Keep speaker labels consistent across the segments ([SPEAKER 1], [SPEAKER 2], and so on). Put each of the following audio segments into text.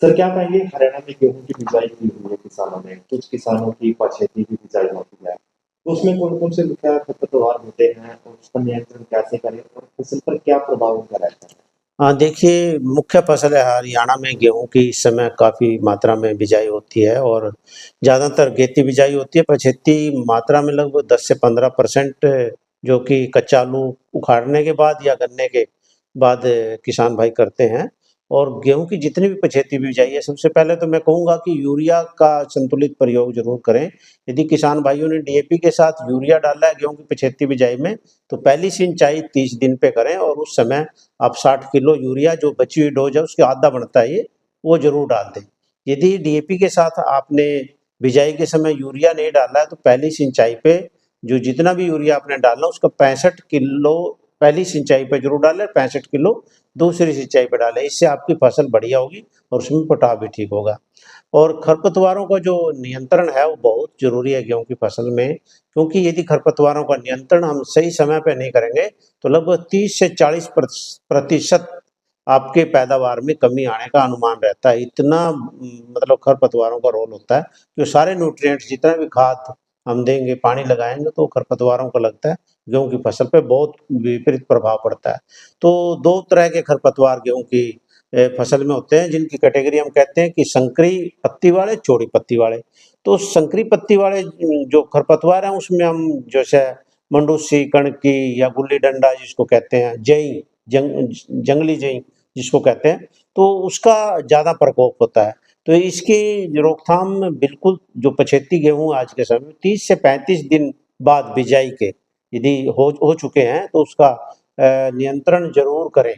[SPEAKER 1] Sir क्या कहेंगे हरियाणा में गेहूँ की बिजाई की हुई है किसानों ने, कुछ किसानों की पछेती भी बिजाई होती है। तो उसमें कौन-कौन से मुख्य खरपतवार होते हैं और उसका नियंत्रण कैसे करें और फसल पर क्या प्रभाव उनका रहता है?
[SPEAKER 2] हाँ, देखिए मुख्य फसल है हरियाणा में गेहूँ की इस समय काफ़ी मात्रा में बिजाई होती है और ज़्यादातर गेती बिजाई होती है, पछेती मात्रा में लगभग 10 से 15% जो कि कच्चा आलू उखाड़ने के बाद या गन्ने के बाद किसान भाई करते हैं। और गेहूँ की जितनी भी पछेती बिजाई है, सबसे पहले तो मैं कहूँगा कि यूरिया का संतुलित प्रयोग ज़रूर करें। यदि किसान भाइयों ने डीएपी के साथ यूरिया डाला है गेहूँ की पछेती बिजाई में, तो पहली सिंचाई 30 दिन पे करें और उस समय आप 60 किलो यूरिया जो बची हुई डोज़ है उसके आधा बनता है ये, वो ज़रूर डाल दें। यदि डीएपी के साथ आपने बिजाई के समय यूरिया नहीं डाला है तो पहली सिंचाई पे जो जितना भी यूरिया आपने डालना उसका 65 किलो पहली सिंचाई पे ज़रूर डालें, 65 किलो दूसरी सिंचाई पे डालें। इससे आपकी फसल बढ़िया होगी और उसमें पटाव भी ठीक होगा। और खरपतवारों का जो नियंत्रण है वो बहुत ज़रूरी है गेहूँ की फसल में, क्योंकि यदि खरपतवारों का नियंत्रण हम सही समय पे नहीं करेंगे तो लगभग 30 से 40% आपके पैदावार में कमी आने का अनुमान रहता है। इतना मतलब खरपतवारों का रोल होता है कि सारे न्यूट्रिएंट्स जितना भी खाद हम देंगे, पानी लगाएँगे तो खरपतवारों को लगता है गेहूँ की फसल पे बहुत विपरीत प्रभाव पड़ता है। तो 2 तरह के खरपतवार गेहूँ की फसल में होते हैं जिनकी कैटेगरी हम कहते हैं कि संकरी पत्ती वाले, चौड़ी पत्ती वाले। तो संकरी पत्ती वाले जो खरपतवार हैं उसमें हम जैसे मंडूसी, कणकी या गुल्ली-डंडा जिसको कहते हैं, जई जंगली जई जिसको कहते हैं, तो उसका ज़्यादा प्रकोप होता है। तो इसकी रोकथाम बिल्कुल जो पछेती गेहूँ आज के समय में 30 से 35 दिन बाद बिजाई के यदि हो चुके हैं तो उसका नियंत्रण ज़रूर करें,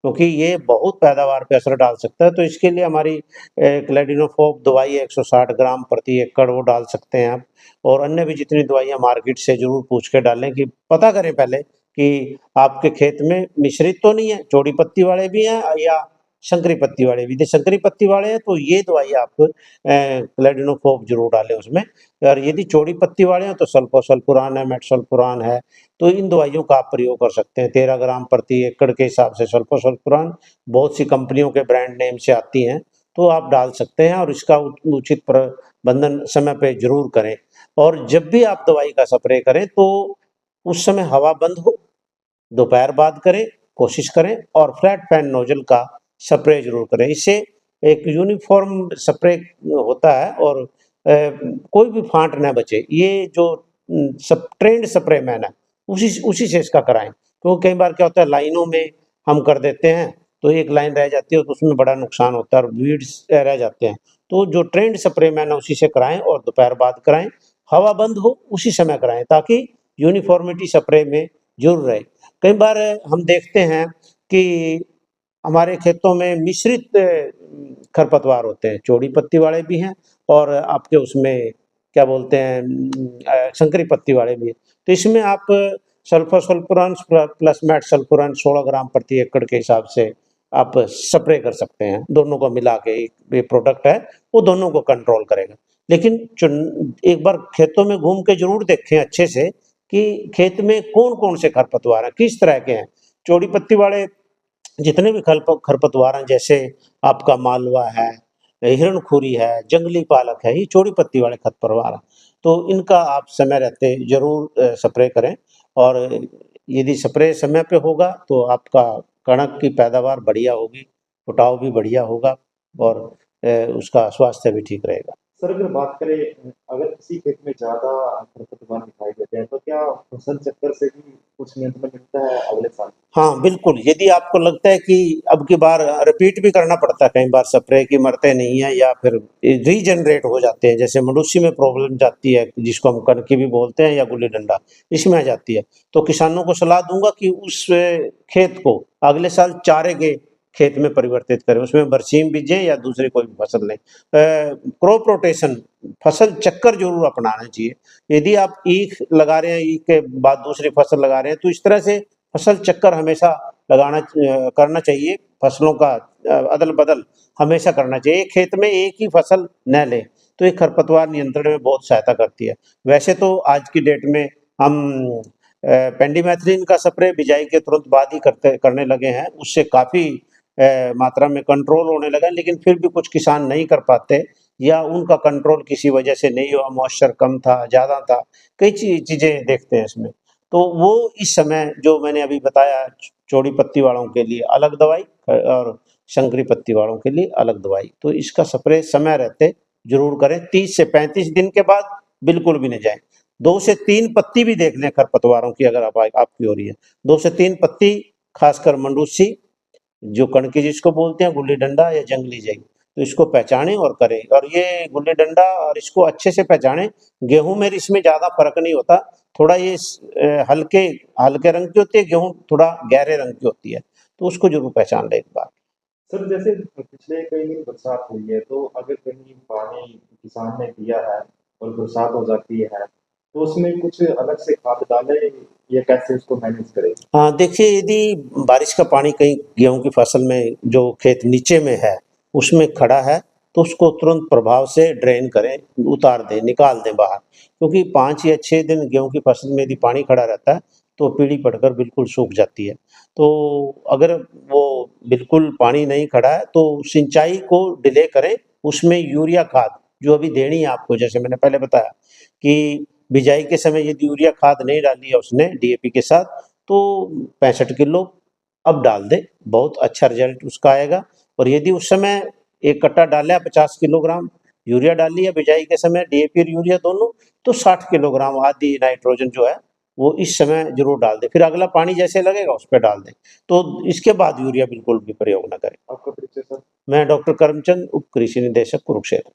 [SPEAKER 2] क्योंकि ये बहुत पैदावार पे असर डाल सकता है। तो इसके लिए हमारी क्लैडिनोफोप दवाई है 160 ग्राम प्रति एकड़ वो डाल सकते हैं आप और अन्य भी जितनी दवाइयाँ मार्केट से ज़रूर पूछ के डालें कि पता करें पहले कि आपके खेत में मिश्रित तो नहीं है, चौड़ी पत्ती वाले भी हैं या संकरी पत्ती वाले भी। यदि संकरी पत्ती वाले हैं तो ये दवाई आप क्लैडिनोफोप ज़रूर डालें उसमें और यदि चौड़ी पत्ती वाले हैं तो सल्फोसल्फुरान है, मेटसल्फुरान है, तो इन दवाइयों का आप प्रयोग कर सकते हैं। 13 ग्राम प्रति एकड़ के हिसाब से सल्फोसल्फुरान बहुत सी कंपनियों के ब्रांड नेम से आती हैं, तो आप डाल सकते हैं और इसका उचित प्रबंधन समय पे ज़रूर करें। और जब भी आप दवाई का स्प्रे करें तो उस समय हवा बंद हो, दोपहर बाद करें, कोशिश करें और फ्लैट पैन नोजल का स्प्रे ज़रूर करें। इससे एक यूनिफ़ॉर्म स्प्रे होता है और कोई भी फाँट ना बचे। ये जो सब ट्रेंड स्प्रे मैन है, उसी से इसका कराएँ। तो कई बार क्या होता है लाइनों में हम कर देते हैं, तो एक लाइन रह जाती है तो उसमें बड़ा नुकसान होता है और वीड्स रह जाते हैं। तो जो ट्रेंड स्प्रे मैन है उसी से कराएँ और दोपहर बाद कराएँ। हवा बंद हो उसी समय कराएँ ताकि यूनिफ़ॉर्मिटी स्प्रे में ज़रूर रहे। कई बार हम देखते हैं कि हमारे खेतों में मिश्रित खरपतवार होते हैं, चौड़ी पत्ती वाले भी हैं और आपके उसमें क्या बोलते हैं संकरी पत्ती वाले भी हैं। तो इसमें आप सल्फोसल्फुरान प्लस मेटसल्फुरान 16 ग्राम प्रति एकड़ के हिसाब से आप स्प्रे कर सकते हैं। दोनों को मिला के एक ये प्रोडक्ट है, वो दोनों को कंट्रोल करेगा। लेकिन चुन एक बार खेतों में घूम के ज़रूर देखें अच्छे से कि खेत में कौन-कौन से खरपतवार हैं, किस तरह के हैं। चौड़ी पत्ती वाले जितने भी खरपतवार हैं जैसे आपका मालवा है, हिरणखूरी है, जंगली पालक है, ये चौड़ी पत्ती वाले खरपतवार हैं। तो इनका आप समय रहते ज़रूर स्प्रे करें और यदि स्प्रे समय पे होगा तो आपका कणक की पैदावार बढ़िया होगी, उठाव भी बढ़िया होगा और उसका स्वास्थ्य भी ठीक रहेगा।
[SPEAKER 1] सर अगर बात करें अगर किसी खेत में ज़्यादा खरपतवार दिखाई देते हैं, तो क्या फसल चक्कर से भी कुछ नियंत्रण मिलता है अगले साल?
[SPEAKER 2] हाँ, बिल्कुल, यदि आपको लगता है कि अब की बार रिपीट भी करना पड़ता है कई बार स्प्रे की मरते नहीं हैं या फिर रीजनरेट हो जाते हैं, जैसे मडूसी में प्रॉब्लम जाती है, जिसको हम कनकी भी बोलते हैं या गुल्ली-डंडा, इसमें आ जाती है। तो किसानों को सलाह दूँगा कि उस खेत को अगले साल चारे के खेत में परिवर्तित करें, उसमें बरसीम बीजें या दूसरी कोई भी फसल लें। क्रॉप रोटेशन फसल चक्कर ज़रूर अपनाना चाहिए। यदि आप ईख लगा रहे हैं, ईख के बाद दूसरी फसल लगा रहे हैं, तो इस तरह से फसल चक्कर हमेशा करना चाहिए, फसलों का अदल-बदल हमेशा करना चाहिए। खेत में एक ही फसल न लें, तो ये खरपतवार नियंत्रण में बहुत सहायता करती है। वैसे तो आज की डेट में हम पेंडिमेथ्रिन का स्प्रे बिजाई के तुरंत बाद ही करने लगे हैं, उससे काफ़ी मात्रा में कंट्रोल होने लगा, लेकिन फिर भी कुछ किसान नहीं कर पाते या उनका कंट्रोल किसी वजह से नहीं हुआ, मॉइस्चर कम था, ज़्यादा था, कई चीज़ें देखते हैं इसमें। तो वो इस समय जो मैंने अभी बताया चौड़ी पत्ती वालों के लिए अलग दवाई और शंकरी पत्ती वालों के लिए अलग दवाई। तो इसका स्प्रे समय रहते ज़रूर करें, 30 से 35 दिन के बाद बिल्कुल भी नहीं जाएँ। 2 से 3 पत्ती भी देख लें खरपतवारों की, अगर आपकी हो रही है। 2 से 3 पत्ती, खासकर मंडूसी, जो कणकी जिसको बोलते हैं, गुल्ली डंडा या जंगली जई, तो इसको पहचानें और करें। और ये गुल्ली डंडा और इसको अच्छे से पहचानें। गेहूँ में इसमें ज़्यादा फ़र्क नहीं होता, थोड़ा ये हल्के हल्के रंग की होती है, गेहूँ थोड़ा गहरे रंग की होती है, तो उसको ज़रूर पहचान लें एक बार।
[SPEAKER 1] सर जैसे पिछले कई दिन बरसात हुई है, तो अगर कहीं पानी किसान ने दिया है और बरसात हो जाती है, तो उसमें कुछ अलग से खाद डालें या कैसे उसको मैनेज करें?
[SPEAKER 2] हाँ, देखिए, यदि बारिश का पानी कहीं गेहूँ की फसल में, जो खेत नीचे में है, उसमें खड़ा है, तो उसको तुरंत प्रभाव से ड्रेन करें, उतार दें, निकाल दें बाहर। क्योंकि 5 या 6 दिन गेहूँ की फसल में यदि पानी खड़ा रहता है, तो पीली पड़कर बिल्कुल सूख जाती है। तो अगर वो बिल्कुल पानी नहीं खड़ा है, तो सिंचाई को डिले करें, उसमें यूरिया खाद जो अभी देनी है आपको, जैसे मैंने पहले बताया कि बिजाई के समय यदि यूरिया खाद नहीं डाली है उसने डीएपी के साथ, तो 65 किलो अब डाल दे, बहुत अच्छा रिजल्ट उसका आएगा। और यदि उस समय एक कट्टा डाला है 50 किलोग्राम यूरिया डाली है बिजाई के समय, डीएपी और यूरिया दोनों, तो 60 किलोग्राम आदि नाइट्रोजन जो है वो इस समय जरूर डाल दे। फिर अगला पानी जैसे लगेगा उस पर डाल दें। तो इसके बाद यूरिया बिल्कुल भी प्रयोग न करें।
[SPEAKER 1] आपका परिचय सर?
[SPEAKER 2] मैं डॉक्टर करमचंद, उप कृषि निदेशक, कुरुक्षेत्र।